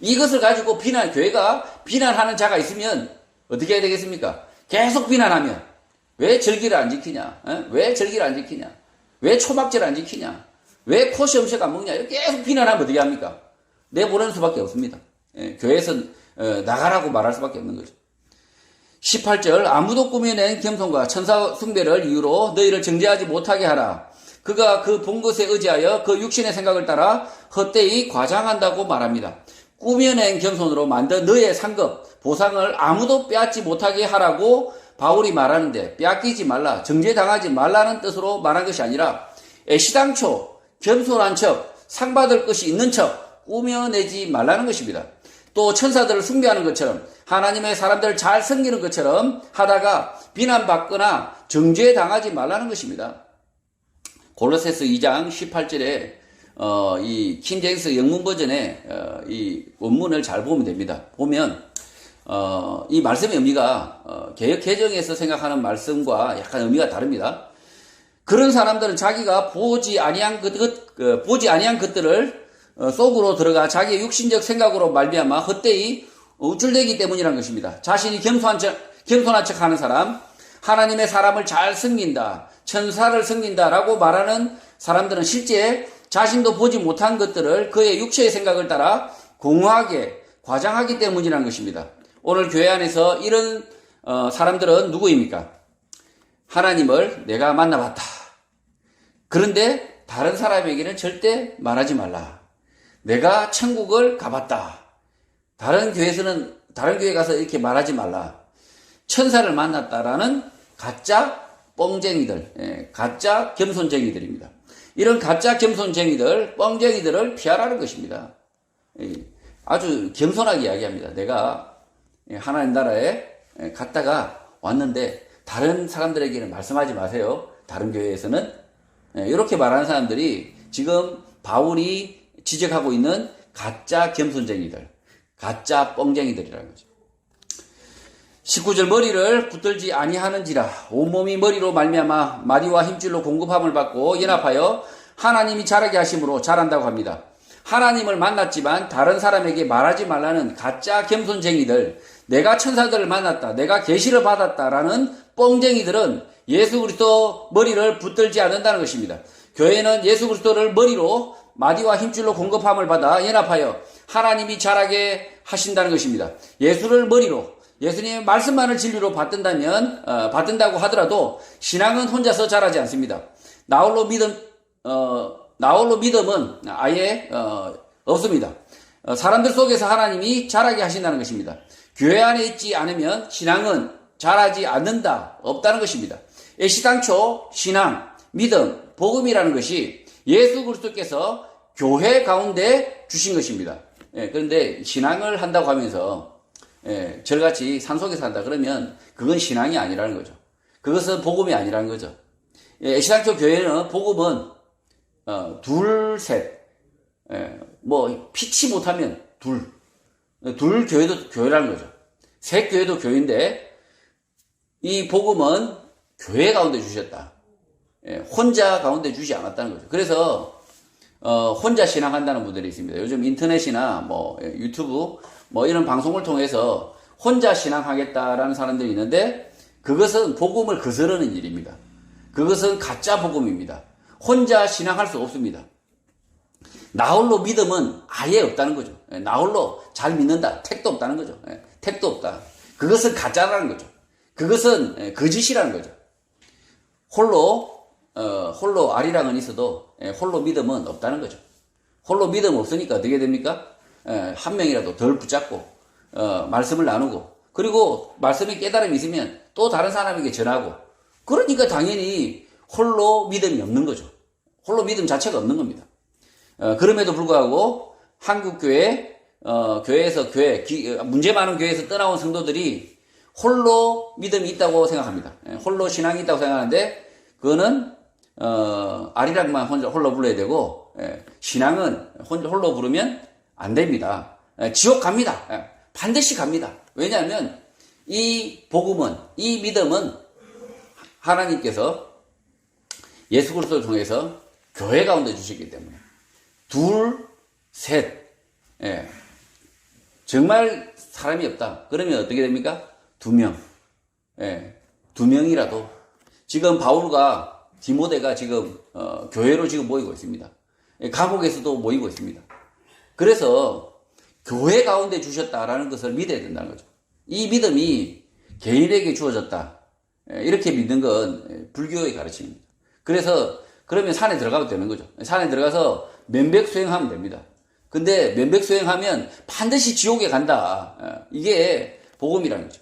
A: 이것을 가지고 교회가 비난하는 자가 있으면 어떻게 해야 되겠습니까? 계속 비난하면 왜 절기를 안 지키냐? 왜 절기를 안 지키냐? 왜 초막제를 안 지키냐? 왜 코시 음식 안 먹냐? 이렇게 계속 비난하면 어떻게 합니까? 내보내는 수밖에 없습니다. 교회에서 나가라고 말할 수밖에 없는 거죠. 18절 아무도 꾸며낸 겸손과 천사 숭배를 이유로 너희를 정죄하지 못하게 하라. 그가 그 본 것에 의지하여 그 육신의 생각을 따라 헛되이 과장한다고 말합니다. 꾸며낸 겸손으로 만든 너의 상급, 보상을 아무도 빼앗지 못하게 하라고 바울이 말하는데 빼앗기지 말라, 정죄당하지 말라는 뜻으로 말한 것이 아니라 애시당초 겸손한 척, 상 받을 것이 있는 척 꾸며내지 말라는 것입니다. 또 천사들을 숭배하는 것처럼 하나님의 사람들을 잘 섬기는 것처럼 하다가 비난받거나 정죄당하지 말라는 것입니다. 골로새서 2장 18절에 이 킹제임스 영문 버전의 이 원문을 잘 보면 됩니다. 보면 이 말씀의 의미가 개역 개정에서 생각하는 말씀과 약간 의미가 다릅니다. 그런 사람들은 자기가 보지 아니한 것들을 속으로 들어가 자기의 육신적 생각으로 말미암아 헛되이 우쭐대기 때문이라는 것입니다. 자신이 겸손한 척하는 사람, 하나님의 사람을 잘 섬긴다, 천사를 섬긴다라고 말하는 사람들은 실제 자신도 보지 못한 것들을 그의 육체의 생각을 따라 공허하게 과장하기 때문이라는 것입니다. 오늘 교회 안에서 이런 사람들은 누구입니까? 하나님을 내가 만나봤다. 그런데 다른 사람에게는 절대 말하지 말라. 내가 천국을 가봤다. 다른 교회 가서 이렇게 말하지 말라. 천사를 만났다라는 가짜 뻥쟁이들, 가짜 겸손쟁이들입니다. 이런 가짜 겸손쟁이들, 뻥쟁이들을 피하라는 것입니다. 아주 겸손하게 이야기합니다. 내가 하나님 나라에 갔다가 왔는데 다른 사람들에게는 말씀하지 마세요. 다른 교회에서는. 이렇게 말하는 사람들이 지금 바울이 지적하고 있는 가짜 겸손쟁이들, 가짜 뻥쟁이들이라는 거죠. 19절 머리를 붙들지 아니하는지라 온몸이 머리로 말미암아 마디와 힘줄로 공급함을 받고 연합하여 하나님이 자라게 하심으로 자란다고 합니다. 하나님을 만났지만 다른 사람에게 말하지 말라는 가짜 겸손쟁이들, 내가 천사들을 만났다, 내가 계시를 받았다라는 뻥쟁이들은 예수 그리스도 머리를 붙들지 않는다는 것입니다. 교회는 예수 그리스도를 머리로 마디와 힘줄로 공급함을 받아 연합하여 하나님이 자라게 하신다는 것입니다. 예수를 머리로, 예수님의 말씀만을 진리로 받든다고 하더라도 신앙은 혼자서 자라지 않습니다. 나홀로 믿음은 아예 없습니다. 사람들 속에서 하나님이 자라게 하신다는 것입니다. 교회 안에 있지 않으면 신앙은 자라지 않는다, 없다는 것입니다. 애시당초 신앙, 믿음, 복음이라는 것이 예수 그리스도께서 교회 가운데 주신 것입니다. 그런데 신앙을 한다고 하면서 저같이 산속에서 산다 그러면 그건 신앙이 아니라는 거죠. 그것은 복음이 아니라는 거죠. 애시당초 교회는 복음은 둘, 셋, 뭐 피치 못하면 둘 교회도 교회라는 거죠. 셋 교회도 교회인데 이 복음은 교회 가운데 주셨다. 혼자 가운데 주지 않았다는 거죠. 그래서 혼자 신앙한다는 분들이 있습니다. 요즘 인터넷이나 뭐 유튜브 뭐 이런 방송을 통해서 혼자 신앙하겠다라는 사람들이 있는데 그것은 복음을 거스르는 일입니다. 그것은 가짜 복음입니다. 혼자 신앙할 수 없습니다. 나홀로 믿음은 아예 없다는 거죠. 나홀로 잘 믿는다. 택도 없다는 거죠. 택도 없다. 그것은 가짜라는 거죠. 그것은 거짓이라는 거죠. 홀로 아리랑은 있어도 홀로 믿음은 없다는 거죠. 홀로 믿음 없으니까 어떻게 됩니까? 한 명이라도 덜 붙잡고 말씀을 나누고 그리고 말씀에 깨달음이 있으면 또 다른 사람에게 전하고 그러니까 당연히 홀로 믿음이 없는 거죠. 홀로 믿음 자체가 없는 겁니다. 그럼에도 불구하고 한국교회 교회에서 문제 많은 교회에서 떠나온 성도들이 홀로 믿음이 있다고 생각합니다. 홀로 신앙이 있다고 생각하는데 그거는 아리랑만 홀로 불러야 되고 신앙은 홀로 부르면 안 됩니다. 지옥 갑니다. 반드시 갑니다. 왜냐하면 이 복음은 이 믿음은 하나님께서 예수 그리스도를 통해서 교회 가운데 주셨기 때문에 둘, 셋 정말 사람이 없다. 그러면 어떻게 됩니까? 2명. 2명이라도 지금 바울과 디모데가 지금 교회로 지금 모이고 있습니다. 감옥에서도 모이고 있습니다. 그래서 교회 가운데 주셨다라는 것을 믿어야 된다는 거죠. 이 믿음이 개인에게 주어졌다. 이렇게 믿는 건 불교의 가르침입니다. 그래서 그러면 산에 들어가면 되는 거죠. 산에 들어가서 면백 수행하면 됩니다. 근데 면백 수행하면 반드시 지옥에 간다. 이게 복음이라는 거죠.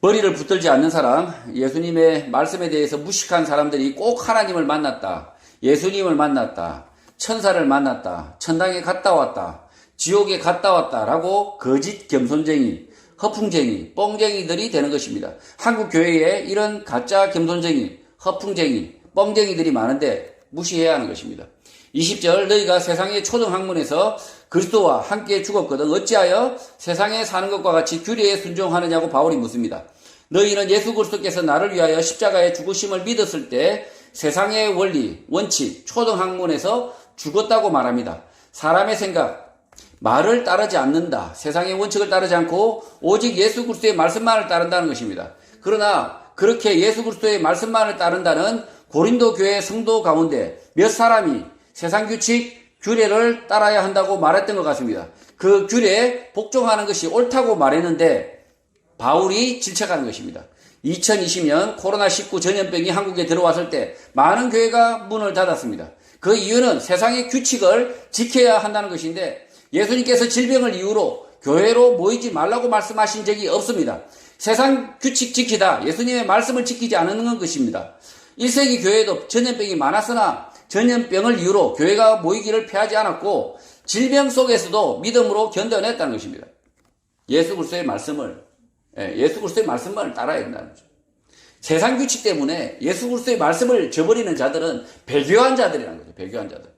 A: 머리를 붙들지 않는 사람, 예수님의 말씀에 대해서 무식한 사람들이 꼭 하나님을 만났다. 예수님을 만났다. 천사를 만났다. 천당에 갔다 왔다. 지옥에 갔다 왔다라고 거짓 겸손쟁이, 허풍쟁이, 뻥쟁이들이 되는 것입니다. 한국 교회에 이런 가짜 겸손쟁이, 허풍쟁이, 뻥쟁이들이 많은데 무시해야 하는 것입니다. 20절 너희가 세상의 초등학문에서 그리스도와 함께 죽었거든 어찌하여 세상에 사는 것과 같이 규례에 순종하느냐고 바울이 묻습니다. 너희는 예수 그리스도께서 나를 위하여 십자가에 죽으심을 믿었을 때 세상의 원리, 원칙, 초등학문에서 죽었다고 말합니다. 사람의 생각, 말을 따르지 않는다. 세상의 원칙을 따르지 않고 오직 예수 그리스도의 말씀만을 따른다는 것입니다. 그러나 그렇게 예수 그리스도의 말씀만을 따른다는 고린도 교회 성도 가운데 몇 사람이 세상 규칙, 규례를 따라야 한다고 말했던 것 같습니다. 그 규례에 복종하는 것이 옳다고 말했는데 바울이 질책하는 것입니다. 2020년 코로나19 전염병이 한국에 들어왔을 때 많은 교회가 문을 닫았습니다. 그 이유는 세상의 규칙을 지켜야 한다는 것인데 예수님께서 질병을 이유로 교회로 모이지 말라고 말씀하신 적이 없습니다. 세상 규칙 지키다 예수님의 말씀을 지키지 않는 것입니다. 1세기 교회에도 전염병이 많았으나 전염병을 이유로 교회가 모이기를 피하지 않았고 질병 속에서도 믿음으로 견뎌냈다는 것입니다. 예수 그리스도의 말씀을 따라야 된다는 거죠. 세상 규칙 때문에 예수 그리스도의 말씀을 저버리는 자들은 배교한 자들이라는 거죠. 배교한 자들.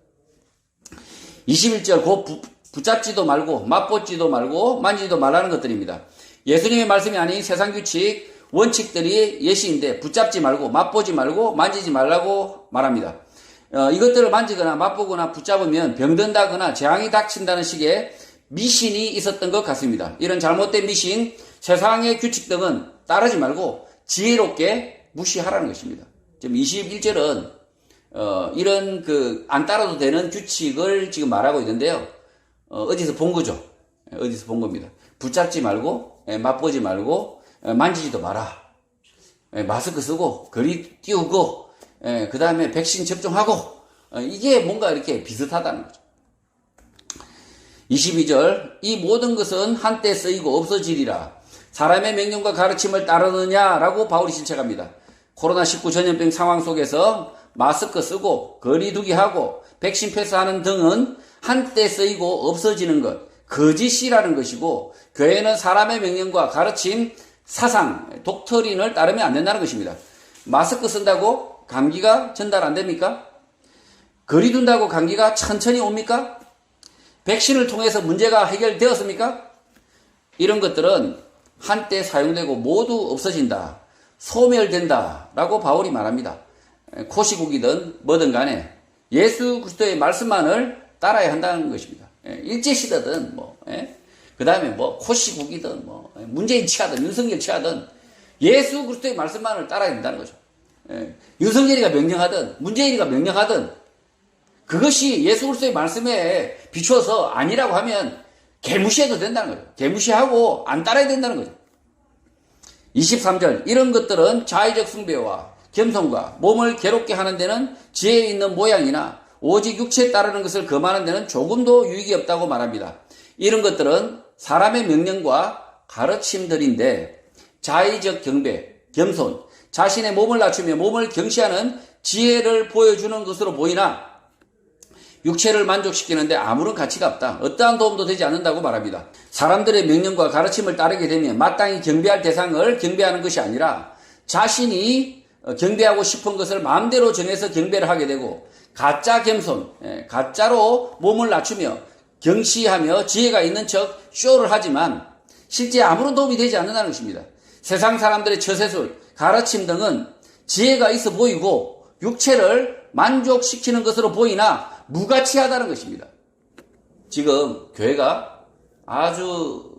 A: 21절 곧 붙잡지도 말고 맛보지도 말고 만지지도 말라는 것들입니다. 예수님의 말씀이 아닌 세상 규칙, 원칙들이 예시인데 붙잡지 말고 맛보지 말고 만지지 말라고 말합니다. 이것들을 만지거나 맛보거나 붙잡으면 병든다거나 재앙이 닥친다는 식의 미신이 있었던 것 같습니다. 이런 잘못된 미신, 세상의 규칙 등은 따르지 말고 지혜롭게 무시하라는 것입니다. 지금 21절은 이런 안 따라도 되는 규칙을 지금 말하고 있는데요. 어디서 본 거죠? 어디서 본 겁니다. 붙잡지 말고 맛보지 말고 만지지도 마라. 마스크 쓰고 거리 띄우고 그 다음에 백신 접종하고 이게 뭔가 이렇게 비슷하다는 거죠. 22절 이 모든 것은 한때 쓰이고 없어지리라. 사람의 명령과 가르침을 따르느냐라고 바울이 질책합니다. 코로나19 전염병 상황 속에서 마스크 쓰고 거리 두기 하고 백신 패스하는 등은 한때 쓰이고 없어지는 것, 거짓이라는 것이고, 교회는 사람의 명령과 가르침, 사상, 독트린을 따르면 안 된다는 것입니다. 마스크 쓴다고 감기가 전달 안 됩니까? 거리 둔다고 감기가 천천히 옵니까? 백신을 통해서 문제가 해결되었습니까? 이런 것들은 한때 사용되고 모두 없어진다, 소멸된다 라고 바울이 말합니다. 코시국이든 뭐든 간에 예수 그리스도의 말씀만을 따라야 한다는 것입니다. 일제시대든 그 다음에 코시국이든 문재인 치하든 윤석열 치하든 예수 그리스도의 말씀만을 따라야 된다는 거죠. 윤석열이가 명령하든 문재인이가 명령하든 그것이 예수 그리스도의 말씀에 비추어서 아니라고 하면 개무시해도 된다는 거죠. 개무시하고 안 따라야 된다는 거죠. 23절, 이런 것들은 자의적 숭배와 겸손과 몸을 괴롭게 하는 데는 지혜 있는 모양이나 오직 육체에 따르는 것을 금하는 데는 조금도 유익이 없다고 말합니다. 이런 것들은 사람의 명령과 가르침들인데 자의적 경배, 겸손, 자신의 몸을 낮추며 몸을 경시하는 지혜를 보여주는 것으로 보이나 육체를 만족시키는데 아무런 가치가 없다. 어떠한 도움도 되지 않는다고 말합니다. 사람들의 명령과 가르침을 따르게 되면 마땅히 경배할 대상을 경배하는 것이 아니라 자신이 경배하고 싶은 것을 마음대로 정해서 경배를 하게 되고 가짜 겸손, 가짜로 몸을 낮추며 경시하며 지혜가 있는 척 쇼를 하지만 실제 아무런 도움이 되지 않는다는 것입니다. 세상 사람들의 처세술, 가르침 등은 지혜가 있어 보이고 육체를 만족시키는 것으로 보이나 무가치하다는 것입니다. 지금 교회가 아주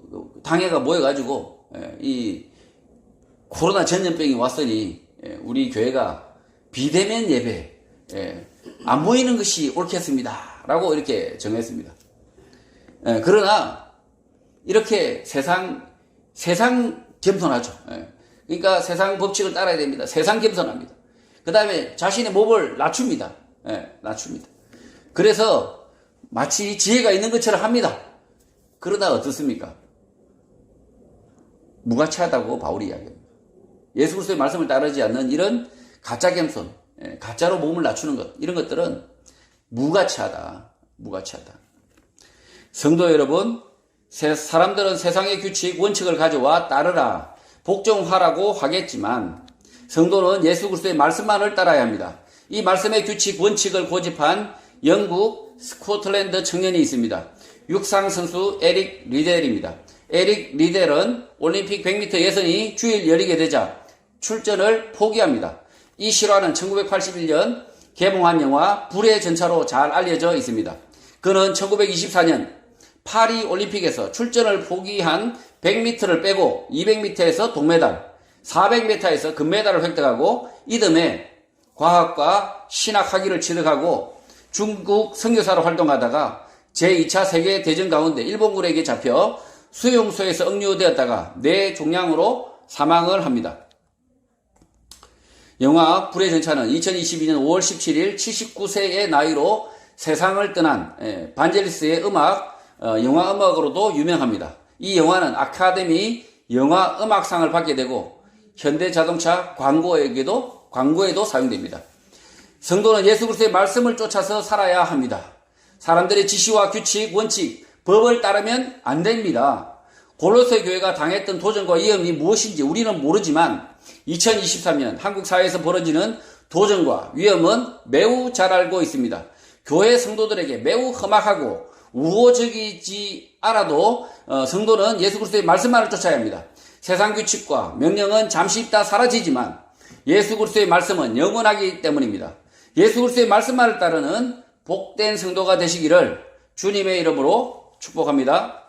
A: 당회가 모여가지고 이 코로나 전염병이 왔으니 우리 교회가 비대면 예배 안 모이는 것이 옳겠습니다 라고 이렇게 정했습니다. 그러나 이렇게 세상 겸손하죠. 그러니까 세상 법칙을 따라야 됩니다. 세상 겸손합니다. 그 다음에 자신의 몸을 낮춥니다. 낮춥니다. 그래서 마치 지혜가 있는 것처럼 합니다. 그러나 어떻습니까? 무가치하다고 바울이 이야기합니다. 예수 그리스도의 말씀을 따르지 않는 이런 가짜 겸손, 가짜로 몸을 낮추는 것, 이런 것들은 무가치하다. 성도 여러분, 사람들은 세상의 규칙, 원칙을 가져와 따르라, 복종하라고 하겠지만 성도는 예수 그리스도의 말씀만을 따라야 합니다. 이 말씀의 규칙, 원칙을 고집한 영국 스코틀랜드 청년이 있습니다. 육상 선수 에릭 리델입니다. 에릭 리델은 올림픽 100m 예선이 주일 열리게 되자 출전을 포기합니다. 이 실화는 1981년 개봉한 영화 불의 전차로 잘 알려져 있습니다. 그는 1924년 파리 올림픽에서 출전을 포기한 100m를 빼고 200m에서 동메달, 400m에서 금메달을 획득하고 이듬해 과학과 신학 학위를 취득하고 중국 선교사로 활동하다가 제2차 세계대전 가운데 일본군에게 잡혀 수용소에서 억류되었다가 뇌종양으로 사망을 합니다. 영화 불의 전차는 2022년 5월 17일 79세의 나이로 세상을 떠난 반젤리스의 영화 음악으로도 유명합니다. 이 영화는 아카데미 영화 음악상을 받게 되고 현대자동차 광고에도 사용됩니다. 성도는 예수 그리스도의 말씀을 쫓아서 살아야 합니다. 사람들의 지시와 규칙, 원칙, 법을 따르면 안 됩니다. 골로새 교회가 당했던 도전과 위험이 무엇인지 우리는 모르지만 2023년 한국 사회에서 벌어지는 도전과 위험은 매우 잘 알고 있습니다. 교회 성도들에게 매우 험악하고 우호적이지 않아도 성도는 예수 그리스도의 말씀만을 쫓아야 합니다. 세상 규칙과 명령은 잠시 있다 사라지지만 예수 그리스도의 말씀은 영원하기 때문입니다. 예수 그리스도의 말씀만을 따르는 복된 성도가 되시기를 주님의 이름으로 축복합니다.